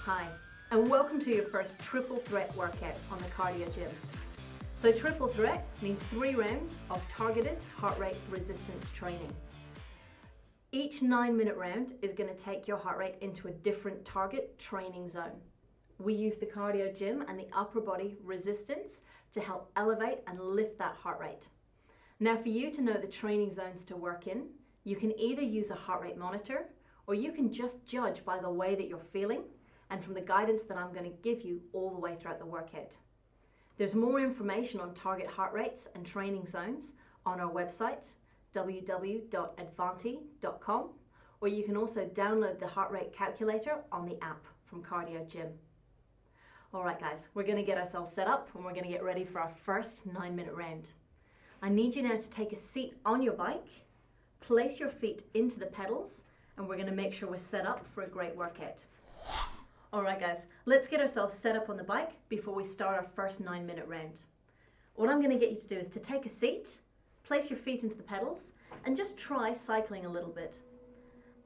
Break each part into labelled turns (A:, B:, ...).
A: Hi, and welcome to your first triple threat workout on the Cardio Gym. So triple threat means 3 rounds of targeted heart rate resistance training. Each 9-minute round is going to take your heart rate into a different target training zone. We use the Cardio Gym and the upper body resistance to help elevate and lift that heart rate. Now for you to know the training zones to work in, you can either use a heart rate monitor or you can just judge by the way that you're feeling and from the guidance that I'm going to give you all the way throughout the workout. There's more information on target heart rates and training zones on our website, www.advanti.com, or you can also download the heart rate calculator on the app from Cardio Gym. All right guys, we're going to get ourselves set up and we're going to get ready for our first 9-minute round. I need you now to take a seat on your bike, place your feet into the pedals, and we're going to make sure we're set up for a great workout. All right guys, let's get ourselves set up on the bike before we start our first 9-minute round. What I'm going to get you to do is to take a seat, place your feet into the pedals, and just try cycling a little bit.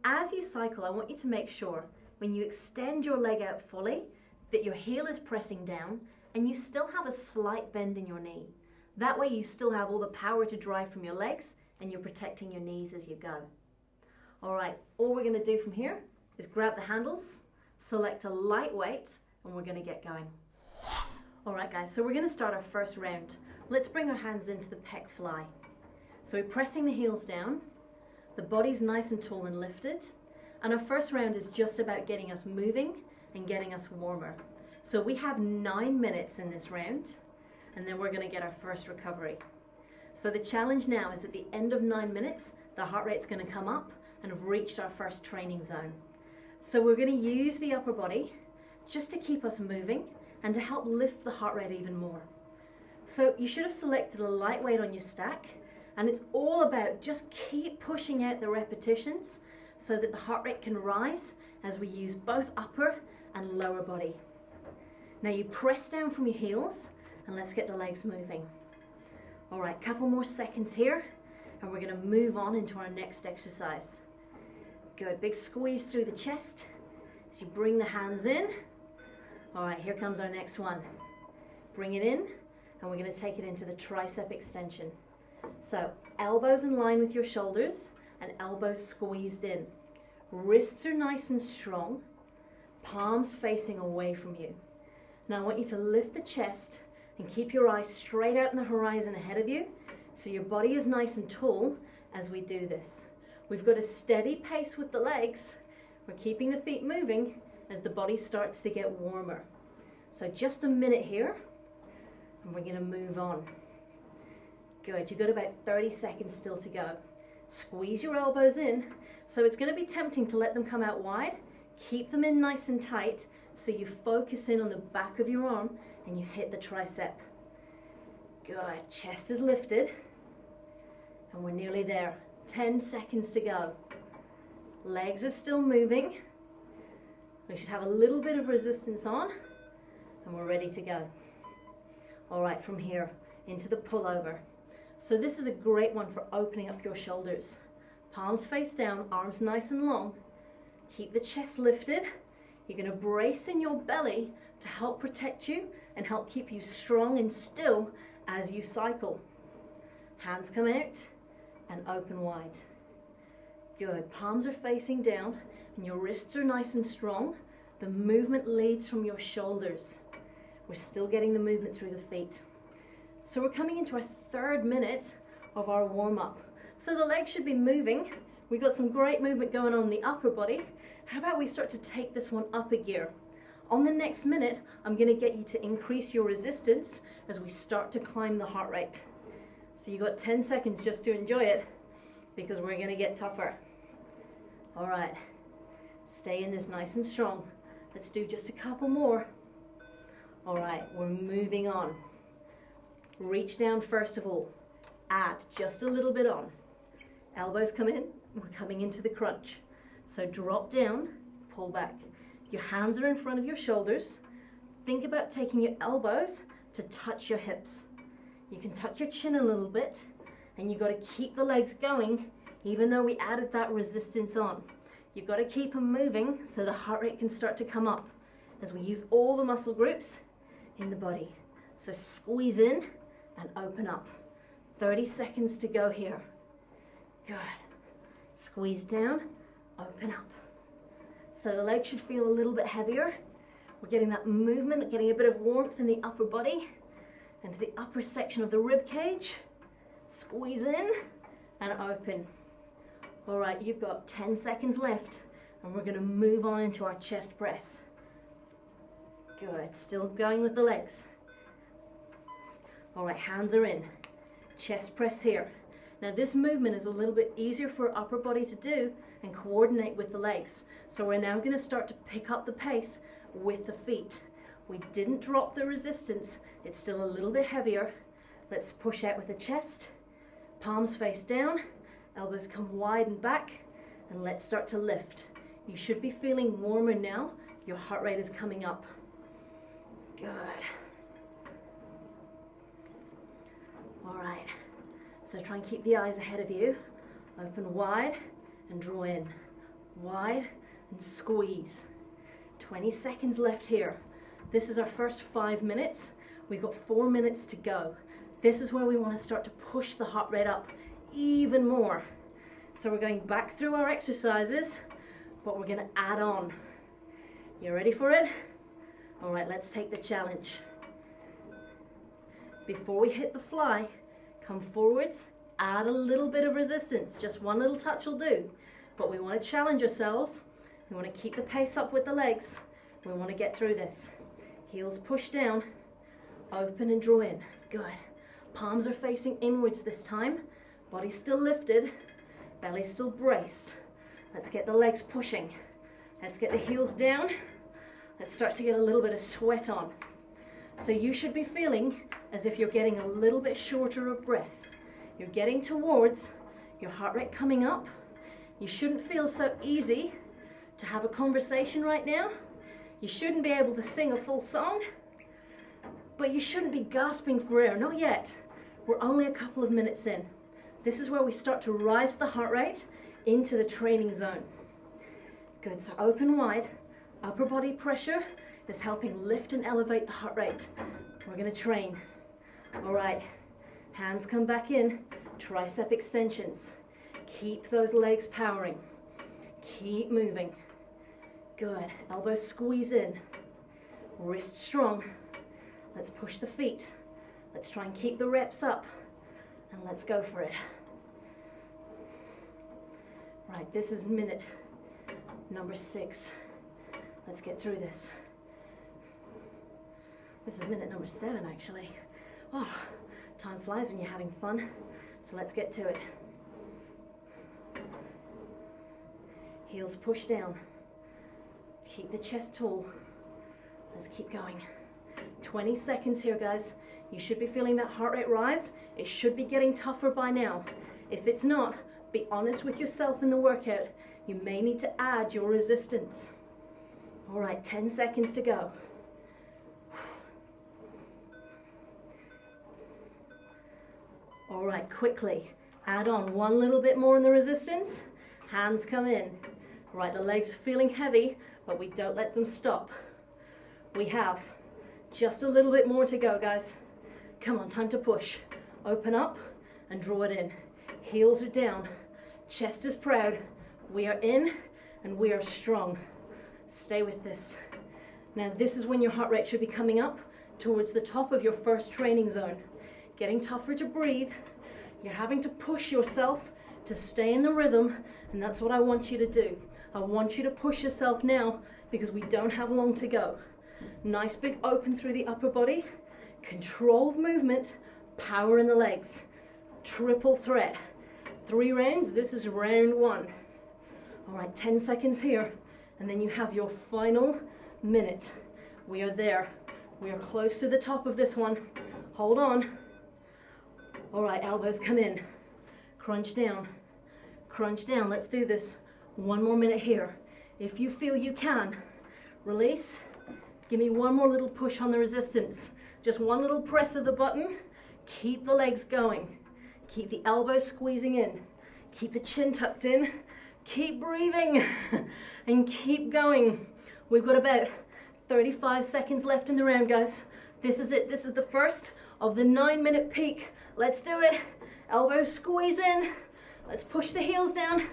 A: As you cycle, I want you to make sure when you extend your leg out fully that your heel is pressing down and you still have a slight bend in your knee. That way you still have all the power to drive from your legs and you're protecting your knees as you go. All right, all we're going to do from here is grab the handles, select a light weight, and we're going to get going. All right guys, so we're going to start our first round. Let's bring our hands into the pec fly. So we're pressing the heels down, the body's nice and tall and lifted, and our first round is just about getting us moving and getting us warmer. So we have 9 minutes in this round, and then we're going to get our first recovery. So the challenge now is at the end of 9 minutes, the heart rate's going to come up and have reached our first training zone. So we're going to use the upper body just to keep us moving and to help lift the heart rate even more. So you should have selected a light weight on your stack, and it's all about just keep pushing out the repetitions so that the heart rate can rise as we use both upper and lower body. Now you press down from your heels and let's get the legs moving. All right, couple more seconds here and we're going to move on into our next exercise. Good, big squeeze through the chest as you bring the hands in. All right, here comes our next one. Bring it in and we're going to take it into the tricep extension. So elbows in line with your shoulders and elbows squeezed in. Wrists are nice and strong, palms facing away from you. Now I want you to lift the chest and keep your eyes straight out in the horizon ahead of you so your body is nice and tall as we do this. We've got a steady pace with the legs. We're keeping the feet moving as the body starts to get warmer. So just a minute here and we're going to move on. Good, you've got about 30 seconds still to go. Squeeze your elbows in. So it's going to be tempting to let them come out wide. Keep them in nice and tight so you focus in on the back of your arm and you hit the tricep. Good, chest is lifted and we're nearly there. 10 seconds to go. Legs are still moving. We should have a little bit of resistance on and we're ready to go. All right, from here into the pullover. So this is a great one for opening up your shoulders. Palms face down, arms nice and long. Keep the chest lifted. You're going to brace in your belly to help protect you and help keep you strong and still as you cycle. Hands come out and open wide. Good, palms are facing down and your wrists are nice and strong. The movement leads from your shoulders. We're still getting the movement through the feet. So we're coming into our 3rd minute of our warm-up. So the legs should be moving. We've got some great movement going on in the upper body. How about we start to take this one up a gear? On the next minute, I'm going to get you to increase your resistance as we start to climb the heart rate. So you got 10 seconds just to enjoy it because we're going to get tougher. All right, stay in this nice and strong. Let's do just a couple more. All right, we're moving on. Reach down first of all. Add just a little bit on. Elbows come in, we're coming into the crunch. So drop down, pull back. Your hands are in front of your shoulders. Think about taking your elbows to touch your hips. You can tuck your chin a little bit and you've got to keep the legs going even though we added that resistance on. You've got to keep them moving so the heart rate can start to come up as we use all the muscle groups in the body. So squeeze in and open up. 30 seconds to go here. Good. Squeeze down, open up. So the legs should feel a little bit heavier. We're getting that movement, getting a bit of warmth in the upper body and to the upper section of the rib cage. Squeeze in and open. All right, you've got 10 seconds left and we're gonna move on into our chest press. Good, still going with the legs. All right, hands are in. Chest press here. Now this movement is a little bit easier for our upper body to do and coordinate with the legs. So we're now gonna start to pick up the pace with the feet. We didn't drop the resistance. It's still a little bit heavier. Let's push out with the chest. Palms face down, elbows come wide and back, and let's start to lift. You should be feeling warmer now. Your heart rate is coming up. Good. All right, so try and keep the eyes ahead of you. Open wide and draw in. Wide and squeeze. 20 seconds left here. This is our first 5 minutes. We've got 4 minutes to go. This is where we want to start to push the heart rate up even more. So we're going back through our exercises, but we're going to add on. You ready for it? All right, let's take the challenge. Before we hit the fly, come forwards, add a little bit of resistance. Just one little touch will do. But we want to challenge ourselves. We want to keep the pace up with the legs. We want to get through this. Heels push down, open and draw in. Good. Palms are facing inwards this time. Body still lifted, belly still braced. Let's get the legs pushing. Let's get the heels down. Let's start to get a little bit of sweat on. So you should be feeling as if you're getting a little bit shorter of breath. You're getting towards your heart rate coming up. You shouldn't feel so easy to have a conversation right now. You shouldn't be able to sing a full song, but you shouldn't be gasping for air, not yet. We're only a couple of minutes in. This is where we start to rise the heart rate into the training zone. Good, so open wide, upper body pressure is helping lift and elevate the heart rate. We're gonna train. All right, hands come back in, tricep extensions. Keep those legs powering. Keep moving. Good, elbows squeeze in. Wrist strong. Let's push the feet. Let's try and keep the reps up. And let's go for it. Right, this is minute number 6. Let's get through this. This is minute number 7, actually. Oh, time flies when you're having fun. So let's get to it. Heels push down. Keep the chest tall. Let's keep going. 20 seconds here, guys. You should be feeling that heart rate rise. It should be getting tougher by now. If it's not, be honest with yourself in the workout. You may need to add your resistance. All right, 10 seconds to go. All right, quickly. Add on one little bit more in the resistance. Hands come in. All right, the legs are feeling heavy, but we don't let them stop. We have just a little bit more to go, guys. Come on, time to push. Open up and draw it in. Heels are down. Chest is proud. We are in and we are strong. Stay with this. Now this is when your heart rate should be coming up towards the top of your first training zone. Getting tougher to breathe. You're having to push yourself to stay in the rhythm, and that's what I want you to do. I want you to push yourself now because we don't have long to go. Nice big open through the upper body, controlled movement, power in the legs. Triple threat. 3 rounds, this is round 1. All right, 10 seconds here, and then you have your final minute. We are there. We are close to the top of this one. Hold on. All right, elbows come in. Crunch down. Crunch down. Let's do this. 1 more minute here. If you feel you can, release. Give me one more little push on the resistance. Just one little press of the button. Keep the legs going. Keep the elbows squeezing in. Keep the chin tucked in, keep breathing, and keep going. We've got about 35 seconds left in the round, guys. This is it. This is the first of the 9-minute peak. Let's do it. Elbows squeeze in. Let's push the heels down.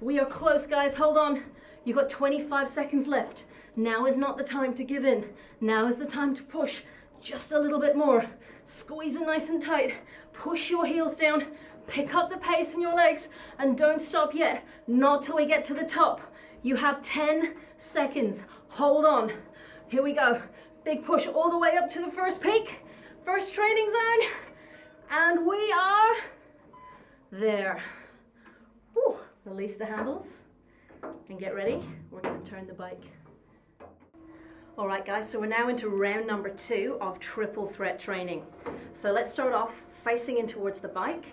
A: We are close, guys. Hold on. You've got 25 seconds left. Now is not the time to give in. Now is the time to push just a little bit more. Squeeze it nice and tight. Push your heels down. Pick up the pace in your legs and don't stop yet. Not till we get to the top. You have 10 seconds. Hold on. Here we go. Big push all the way up to the first peak, first training zone. And we are there. Whew. Release the handles and get ready. We're going to turn the bike. All right, guys, so we're now into round number 2 of triple threat training. So let's start off facing in towards the bike.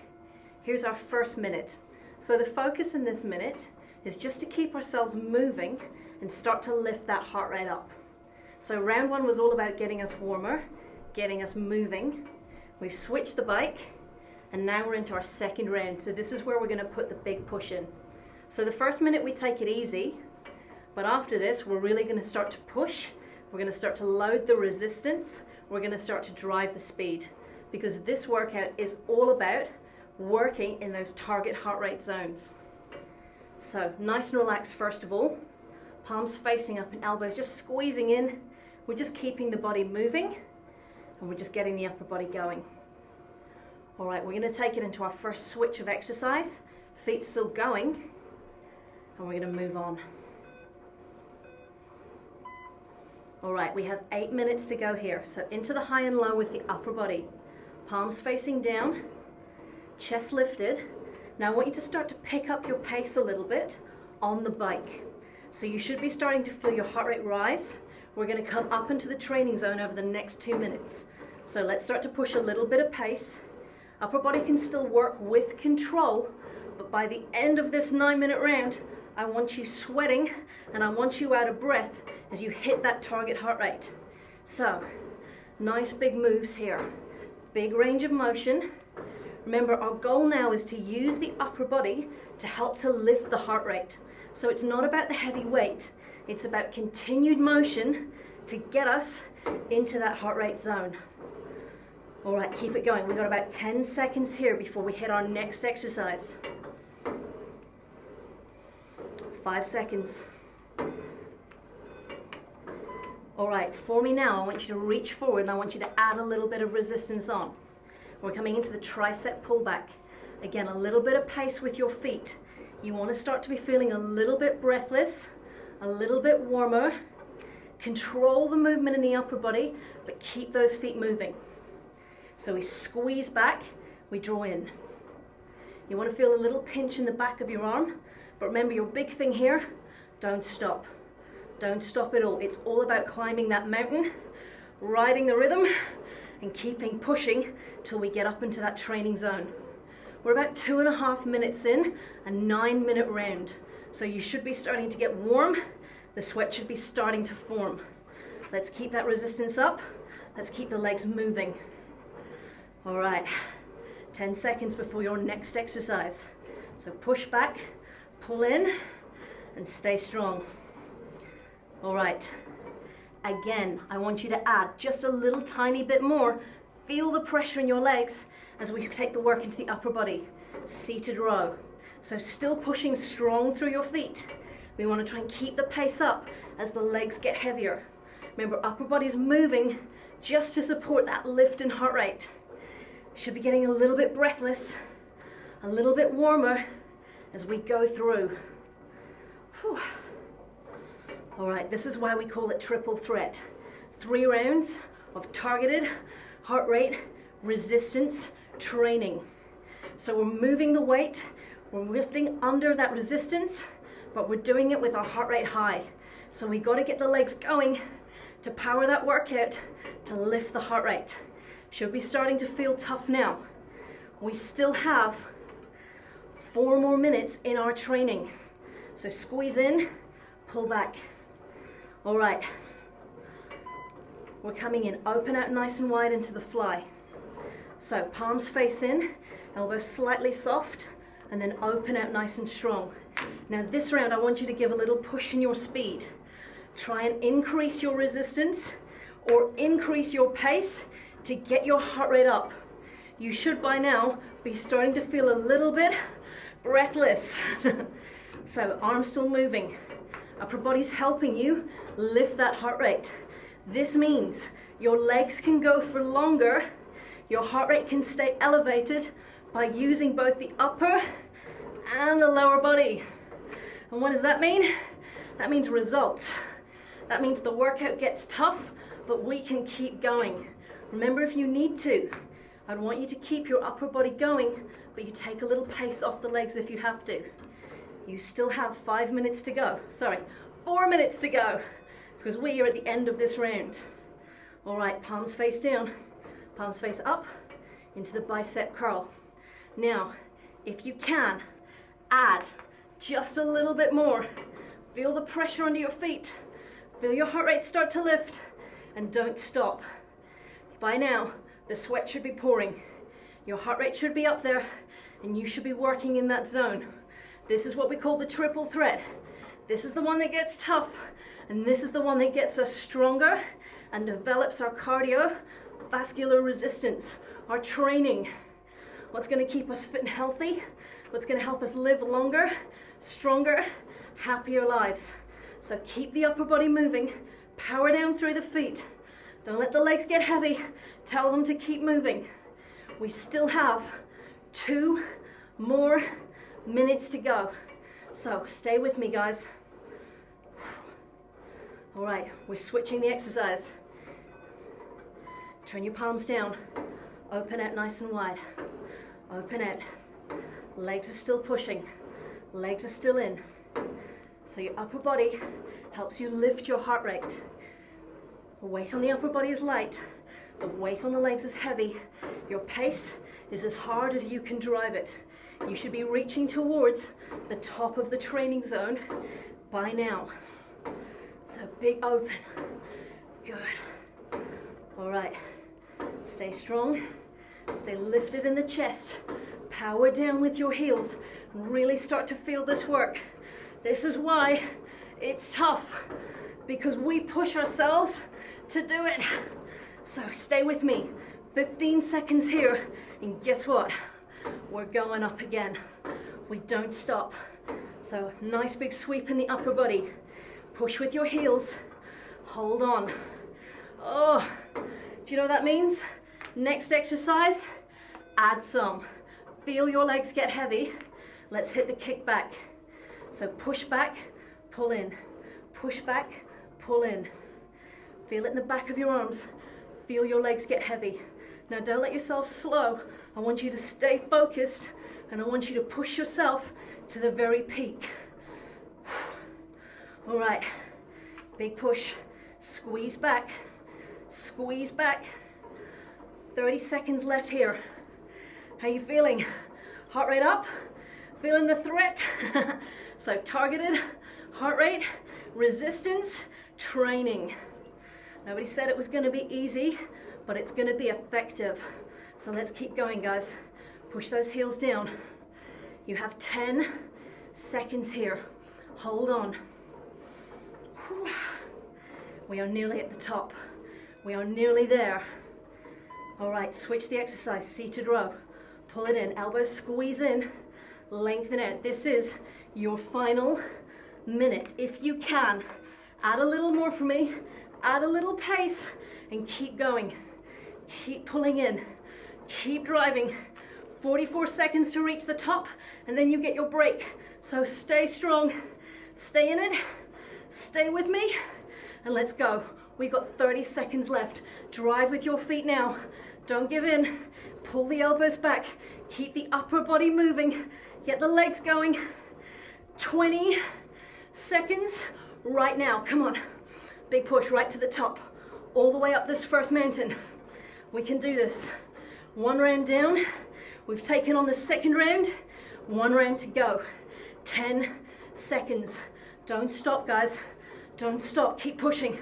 A: Here's our first minute. So the focus in this minute is just to keep ourselves moving and start to lift that heart rate up. So round 1 was all about getting us warmer, getting us moving. We've switched the bike and now we're into our second round. So this is where we're going to put the big push in. So the first minute we take it easy, but after this we're really going to start to push. We're going to start to load the resistance. We're going to start to drive the speed, because this workout is all about working in those target heart rate zones. So nice and relaxed first of all. Palms facing up and elbows just squeezing in. We're just keeping the body moving and we're just getting the upper body going. All right, we're going to take it into our first switch of exercise. Feet still going and we're going to move on. All right, we have 8 minutes to go here. So into the high and low with the upper body. Palms facing down, chest lifted. Now I want you to start to pick up your pace a little bit on the bike. So you should be starting to feel your heart rate rise. We're going to come up into the training zone over the next 2 minutes. So let's start to push a little bit of pace. Upper body can still work with control, but by the end of this 9-minute round, I want you sweating and I want you out of breath as you hit that target heart rate. So, nice big moves here. Big range of motion. Remember, our goal now is to use the upper body to help to lift the heart rate. So it's not about the heavy weight, it's about continued motion to get us into that heart rate zone. All right, keep it going. We've got about 10 seconds here before we hit our next exercise. 5 seconds. All right, for me now, I want you to reach forward and I want you to add a little bit of resistance on. We're coming into the tricep pullback. Again, a little bit of pace with your feet. You want to start to be feeling a little bit breathless, a little bit warmer. Control the movement in the upper body, but keep those feet moving. So we squeeze back, we draw in. You want to feel a little pinch in the back of your arm, but remember your big thing here, don't stop. Don't stop at all. It's all about climbing that mountain, riding the rhythm, and keeping pushing till we get up into that training zone. We're about 2.5 minutes in, a 9-minute round. So you should be starting to get warm. The sweat should be starting to form. Let's keep that resistance up. Let's keep the legs moving. All right, 10 seconds before your next exercise. So push back, pull in, and stay strong. All right, again, I want you to add just a little tiny bit more. Feel the pressure in your legs as we take the work into the upper body. Seated row. So still pushing strong through your feet. We want to try and keep the pace up as the legs get heavier. Remember, upper body is moving just to support that lift in heart rate. Should be getting a little bit breathless, a little bit warmer as we go through. Whew. All right, this is why we call it triple threat. 3 rounds of targeted heart rate resistance training. So we're moving the weight, we're lifting under that resistance, but we're doing it with our heart rate high. So we got to get the legs going to power that workout to lift the heart rate. Should be starting to feel tough now. We still have 4 more minutes in our training. So squeeze in, pull back. All right, we're coming in, open out nice and wide into the fly. So palms face in, elbows slightly soft, and then open out nice and strong. Now this round, I want you to give a little push in your speed. Try and increase your resistance or increase your pace to get your heart rate up. You should by now be starting to feel a little bit breathless. So arms still moving. Upper body's helping you lift that heart rate. This means your legs can go for longer, your heart rate can stay elevated by using both the upper and the lower body. And what does that mean? That means results. That means the workout gets tough, but we can keep going. Remember, if you need to, I'd want you to keep your upper body going, but you take a little pace off the legs if you have to. You still have 4 minutes to go, because we are at the end of this round. All right, palms face down, palms face up into the bicep curl. Now, if you can, add just a little bit more. Feel the pressure under your feet. Feel your heart rate start to lift, and don't stop. By now, the sweat should be pouring. Your heart rate should be up there, and you should be working in that zone. This is what we call the triple threat. This is the one that gets tough, and this is the one that gets us stronger and develops our cardiovascular resistance, our training. What's going to keep us fit and healthy? What's going to help us live longer, stronger, happier lives. So keep the upper body moving, power down through the feet. Don't let the legs get heavy. Tell them to keep moving. We still have 2 more minutes to go. So stay with me, guys. All right, we're switching the exercise. Turn your palms down. Open out nice and wide. Open out. Legs are still pushing. Legs are still in. So your upper body helps you lift your heart rate. The weight on the upper body is light. The weight on the legs is heavy. Your pace is as hard as you can drive it. You should be reaching towards the top of the training zone by now. So big open. Good. All right. Stay strong. Stay lifted in the chest. Power down with your heels. Really start to feel this work. This is why it's tough, because we push ourselves to do it. So stay with me. 15 seconds here, and guess what? We're going up again. We don't stop. So nice big sweep in the upper body. Push with your heels. Hold on. Oh, do you know what that means? Next exercise, add some. Feel your legs get heavy. Let's hit the kick back. So push back, pull in. Push back, pull in. Feel it in the back of your arms. Feel your legs get heavy. Now don't let yourself slow. I want you to stay focused, and I want you to push yourself to the very peak. All right, big push. Squeeze back, squeeze back. 30 seconds left here. How you feeling? Heart rate up? Feeling the threat? So targeted heart rate, resistance, training. Nobody said it was going to be easy, but it's going to be effective. So let's keep going, guys. Push those heels down. You have 10 seconds here. Hold on. Whew. We are nearly at the top. We are nearly there. All right, switch the exercise. Seated row. Pull it in. Elbows squeeze in. Lengthen out. This is your final minute. If you can, add a little more for me. Add a little pace and keep going. Keep pulling in. Keep driving. 44 seconds to reach the top, and then you get your break. So stay strong. Stay in it. Stay with me. And let's go. We've got 30 seconds left. Drive with your feet now. Don't give in. Pull the elbows back. Keep the upper body moving. Get the legs going. 20 seconds right now. Come on. Big push right to the top. All the way up this first mountain. We can do this. 1 round down. We've taken on the second round. 1 round to go. 10 seconds. Don't stop, guys. Don't stop. Keep pushing.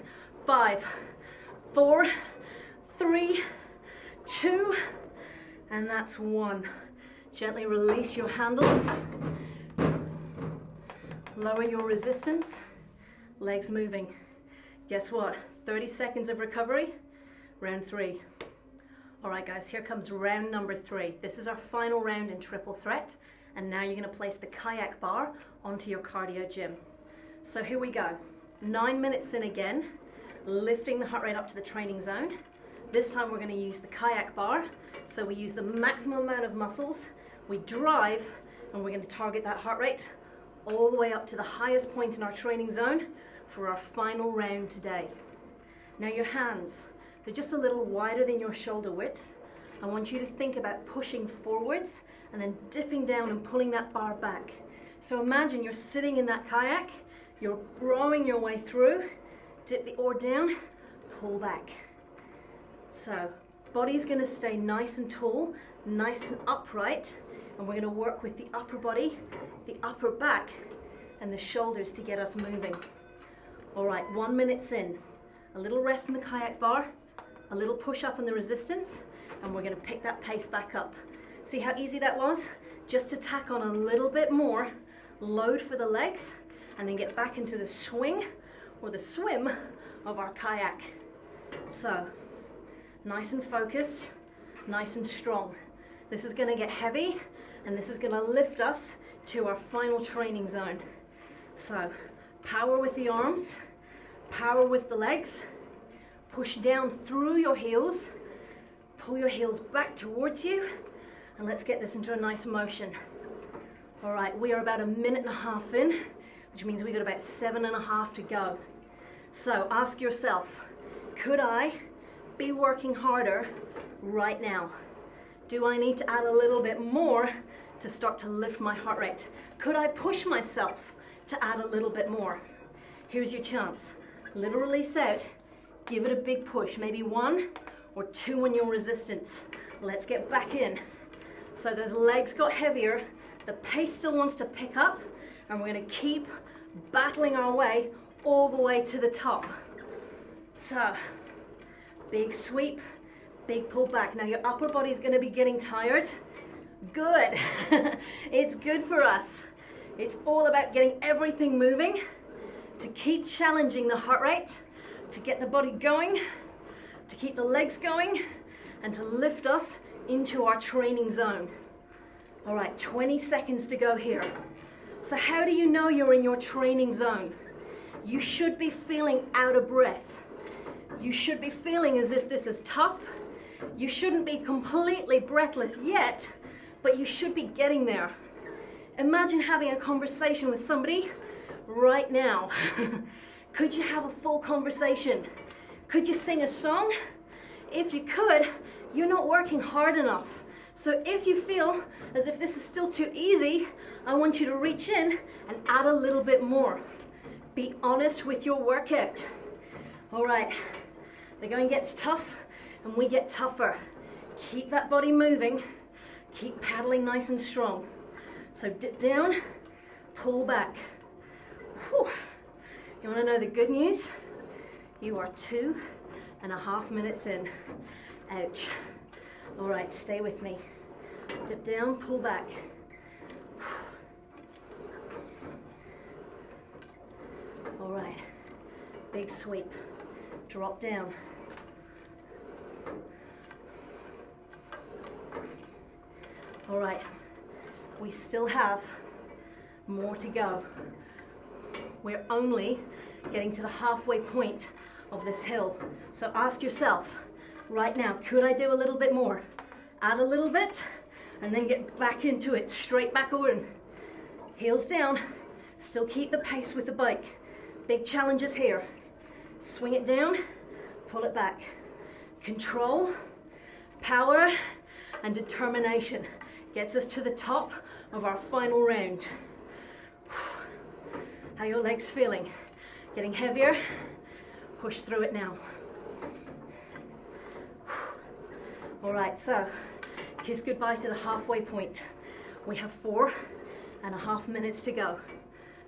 A: 5, 4, 3, 2, and that's 1. Gently release your handles. Lower your resistance. Legs moving. Guess what? 30 seconds of recovery. Round 3. All right, guys, here comes round number 3. This is our final round in triple threat. And now you're going to place the kayak bar onto your cardio gym. So here we go. 9 minutes in again, lifting the heart rate up to the training zone. This time we're going to use the kayak bar. So we use the maximum amount of muscles. We drive, and we're going to target that heart rate all the way up to the highest point in our training zone for our final round today. Now your hands, they're just a little wider than your shoulder width. I want you to think about pushing forwards and then dipping down and pulling that bar back. So imagine you're sitting in that kayak, you're rowing your way through, dip the oar down, pull back. So body's going to stay nice and tall, nice and upright, and we're going to work with the upper body, the upper back, and the shoulders to get us moving. All right, 1 minute's in. A little rest in the kayak bar, a little push up on the resistance, and we're going to pick that pace back up. See how easy that was? Just to tack on a little bit more load for the legs, and then get back into the swing or the swim of our kayak. So, nice and focused, nice and strong. This is going to get heavy, and this is going to lift us to our final training zone. So, power with the arms, power with the legs, push down through your heels, pull your heels back towards you, and let's get this into a nice motion. All right, we are about 1.5 minutes in, which means we got about 7.5 to go. So ask yourself, could I be working harder right now? Do I need to add a little bit more to start to lift my heart rate? Could I push myself to add a little bit more? Here's your chance. Little release out. Give it a big push, maybe 1 or 2 on your resistance. Let's get back in. So those legs got heavier, the pace still wants to pick up, and we're going to keep battling our way all the way to the top. So, big sweep, big pull back. Now your upper body's going to be getting tired. Good. It's good for us. It's all about getting everything moving to keep challenging the heart rate, to get the body going, to keep the legs going, and to lift us into our training zone. All right, 20 seconds to go here. So how do you know you're in your training zone? You should be feeling out of breath. You should be feeling as if this is tough. You shouldn't be completely breathless yet, but you should be getting there. Imagine having a conversation with somebody right now. Could you have a full conversation? Could you sing a song? If you could, you're not working hard enough. So if you feel as if this is still too easy, I want you to reach in and add a little bit more. Be honest with your workout. All right, the going gets tough and we get tougher. Keep that body moving. Keep paddling nice and strong. So dip down, pull back. Whew. You want to know the good news? You are 2.5 minutes in. Ouch. All right, stay with me. Dip down, pull back. All right, big sweep. Drop down. All right, we still have more to go. We're only getting to the halfway point of this hill. So ask yourself, right now, could I do a little bit more? Add a little bit, and then get back into it, straight back over. Heels down, still keep the pace with the bike. Big challenges here. Swing it down, pull it back. Control, power, and determination gets us to the top of our final round. How are your legs feeling? Getting heavier? Push through it now. All right, so kiss goodbye to the halfway point. We have 4.5 minutes to go.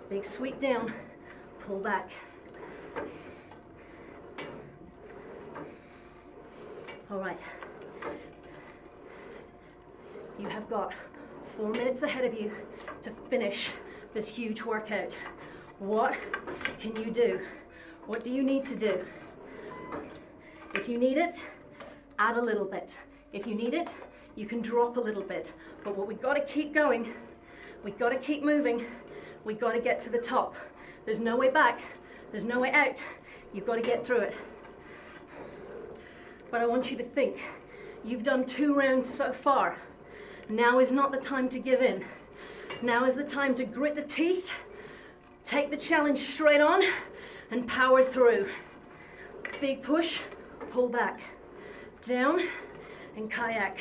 A: Big sweep down, pull back. All right. You have got 4 minutes ahead of you to finish this huge workout. What can you do? What do you need to do? If you need it, add a little bit. If you need it, you can drop a little bit. But what we've got to keep going, we've got to keep moving, we've got to get to the top. There's no way back, there's no way out. You've got to get through it. But I want you to think, you've done 2 rounds so far. Now is not the time to give in. Now is the time to grit the teeth, take the challenge straight on, and power through. Big push, pull back, down, and kayak.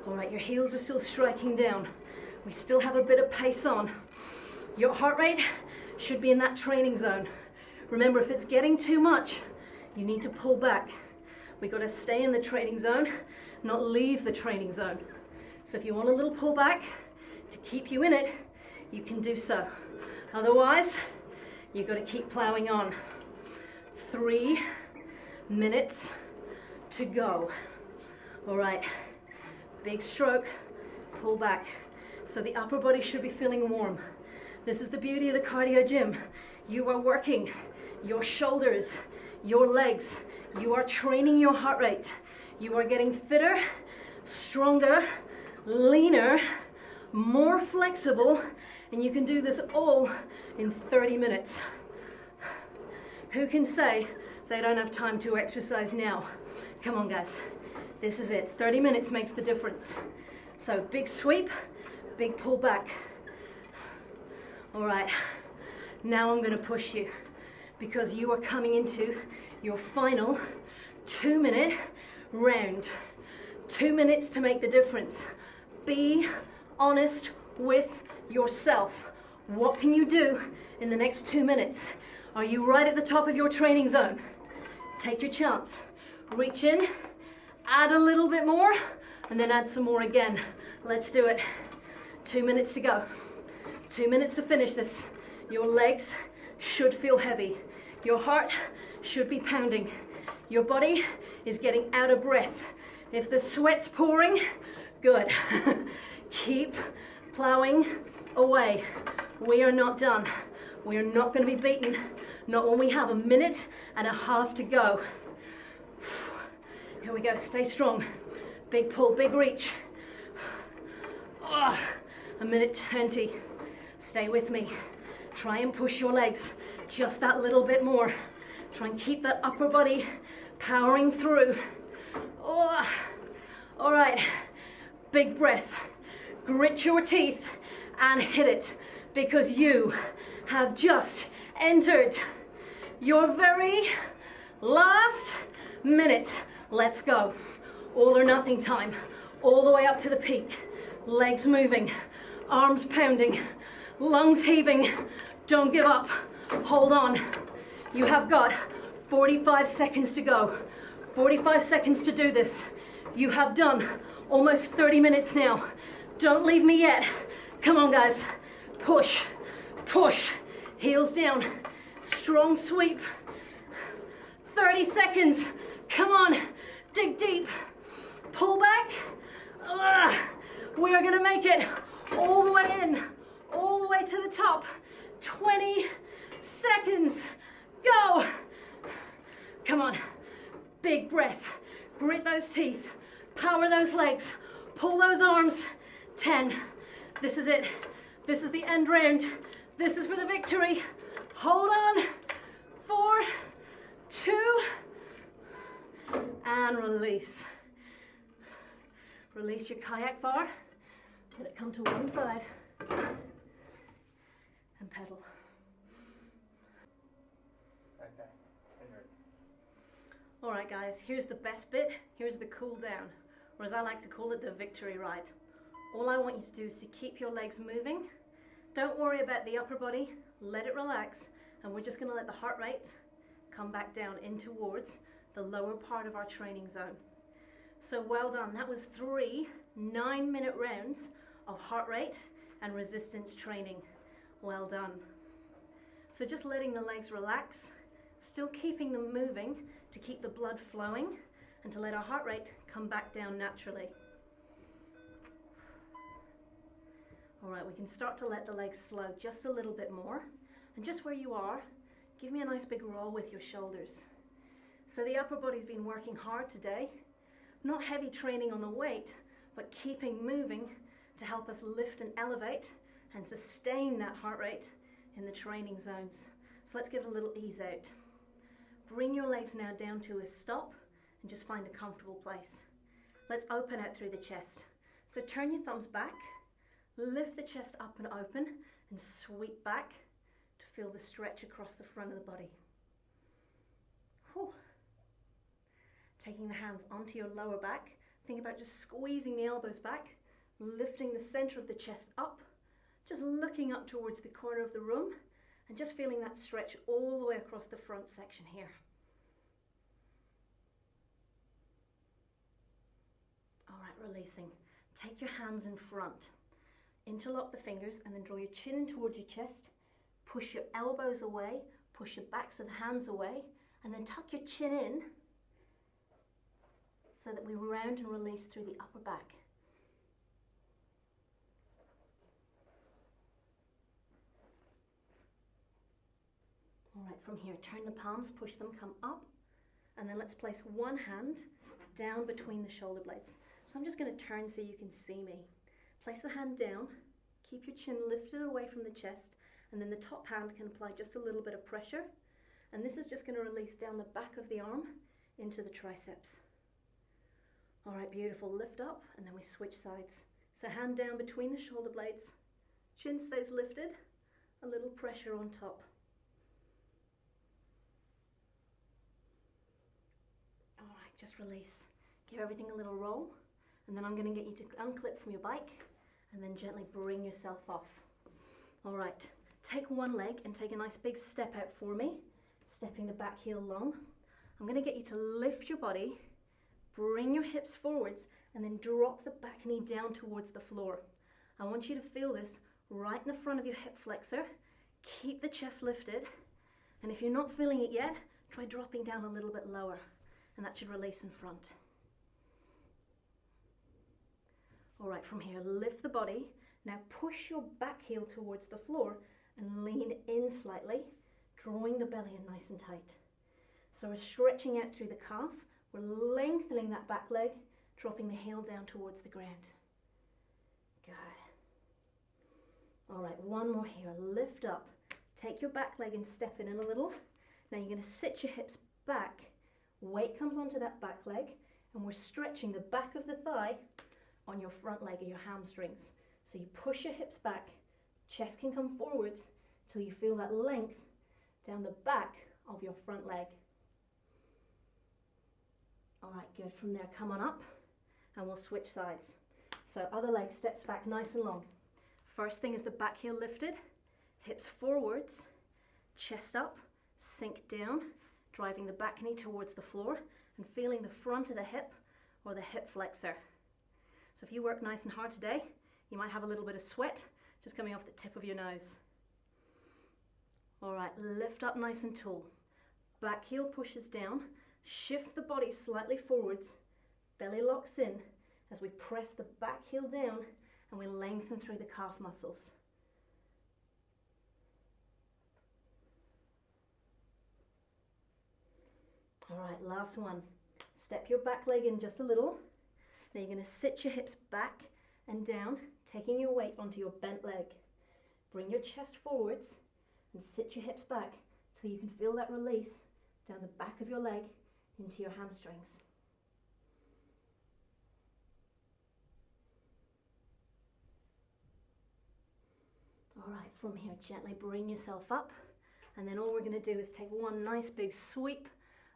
A: All right, your heels are still striking down. We still have a bit of pace on. Your heart rate should be in that training zone. Remember, if it's getting too much, you need to pull back. We got to stay in the training zone, not leave the training zone. So if you want a little pullback to keep you in it, you can do so. Otherwise, you've got to keep plowing on. 3 minutes to go. All right, big stroke, pull back. So the upper body should be feeling warm. This is the beauty of the cardio gym. You are working your shoulders, your legs. You are training your heart rate. You are getting fitter, stronger, leaner, more flexible, and you can do this all in 30 minutes. Who can say they don't have time to exercise now? Come on, guys. This is it. 30 minutes makes the difference. So big sweep, big pull back. All right, now I'm gonna push you because you are coming into your final 2-minute round. 2 minutes to make the difference. Be honest with yourself. What can you do in the next 2 minutes? Are you right at the top of your training zone? Take your chance. Reach in, add a little bit more, and then add some more again. Let's do it. 2 minutes to go. 2 minutes to finish this. Your legs should feel heavy. Your heart should be pounding. Your body is getting out of breath. If the sweat's pouring, good. Keep plowing away. We are not done. We are not going to be beaten. Not when we have 1.5 minutes to go. Here we go. Stay strong. Big pull, big reach. 1:20. Stay with me. Try and push your legs just that little bit more. Try and keep that upper body powering through. Oh. All right. Big breath. Grit your teeth and hit it because you have just entered your very last minute. Let's go. All or nothing time. All the way up to the peak. Legs moving. Arms pounding. Lungs heaving. Don't give up. Hold on. You have got 45 seconds to go. 45 seconds to do this. You have done almost 30 minutes now. Don't leave me yet. Come on, guys. Push, push. Heels down. Strong sweep. 30 seconds. Come on. Dig deep. Pull back. We are going to make it all the way in. All the way to the top. 20 seconds. Go. Come on. Big breath. Grit those teeth. Power those legs. Pull those arms. 10. This is it. This is the end round. This is for the victory. Hold on. 4, 2, and release. Release your kayak bar. Let it come to one side. And pedal.
B: Okay.
A: All right, guys, here's the best bit. Here's the cool down, or as I like to call it, the victory ride. All I want you to do is to keep your legs moving. Don't worry about the upper body. Let it relax. And we're just going to let the heart rate come back down in towards the lower part of our training zone. So well done. That was 3 9-minute rounds of heart rate and resistance training. Well done. So just letting the legs relax, still keeping them moving to keep the blood flowing and to let our heart rate come back down naturally. All right, we can start to let the legs slow just a little bit more. And just where you are, give me a nice big roll with your shoulders. So the upper body's been working hard today. Not heavy training on the weight, but keeping moving to help us lift and elevate and sustain that heart rate in the training zones. So let's give it a little ease out. Bring your legs now down to a stop and just find a comfortable place. Let's open out through the chest. So turn your thumbs back, lift the chest up and open, and sweep back to feel the stretch across the front of the body. Whew. Taking the hands onto your lower back, think about just squeezing the elbows back, lifting the center of the chest up, just looking up towards the corner of the room, and just feeling that stretch all the way across the front section here. All right, releasing. Take your hands in front. Interlock the fingers and then draw your chin in towards your chest. Push your elbows away, push your backs of the hands away, and then tuck your chin in so that we round and release through the upper back. All right, from here, turn the palms, push them, come up, and then let's place one hand down between the shoulder blades. So I'm just going to turn so you can see me. Place the hand down, keep your chin lifted away from the chest, and then the top hand can apply just a little bit of pressure, and this is just going to release down the back of the arm into the triceps. All right, beautiful. Lift up, and then we switch sides. So hand down between the shoulder blades, chin stays lifted, a little pressure on top. All right, just release. Give everything a little roll, and then I'm going to get you to unclip from your bike, and then gently bring yourself off. All right, take one leg and take a nice big step out for me, stepping the back heel long. I'm going to get you to lift your body, bring your hips forwards, and then drop the back knee down towards the floor. I want you to feel this right in the front of your hip flexor. Keep the chest lifted, and if you're not feeling it yet, try dropping down a little bit lower, and that should release in front. All right, from here, lift the body. Now push your back heel towards the floor and lean in slightly, drawing the belly in nice and tight. So we're stretching out through the calf. We're lengthening that back leg, dropping the heel down towards the ground. Good. All right, one more here. Lift up. Take your back leg and step in a little. Now you're going to sit your hips back. Weight comes onto that back leg, and we're stretching the back of the thigh on your front leg or your hamstrings. So you push your hips back, chest can come forwards till you feel that length down the back of your front leg. All right, good. From there, come on up, and we'll switch sides. So other leg steps back nice and long. First thing is the back heel lifted, hips forwards, chest up, sink down, driving the back knee towards the floor and feeling the front of the hip or the hip flexor. So if you work nice and hard today, you might have a little bit of sweat just coming off the tip of your nose. All right, lift up nice and tall. Back heel pushes down, shift the body slightly forwards, belly locks in as we press the back heel down and we lengthen through the calf muscles. All right, last one. Step your back leg in just a little. Now you're going to sit your hips back and down, taking your weight onto your bent leg. Bring your chest forwards and sit your hips back till you can feel that release down the back of your leg into your hamstrings. All right, from here, gently bring yourself up, and then all we're going to do is take one nice big sweep,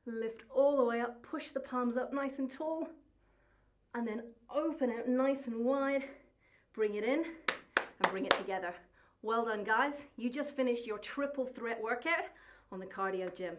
A: lift all the way up, push the palms up nice and tall, and then open out nice and wide, bring it in, and bring it together. Well done, guys. You just finished your triple threat workout on the cardio gym.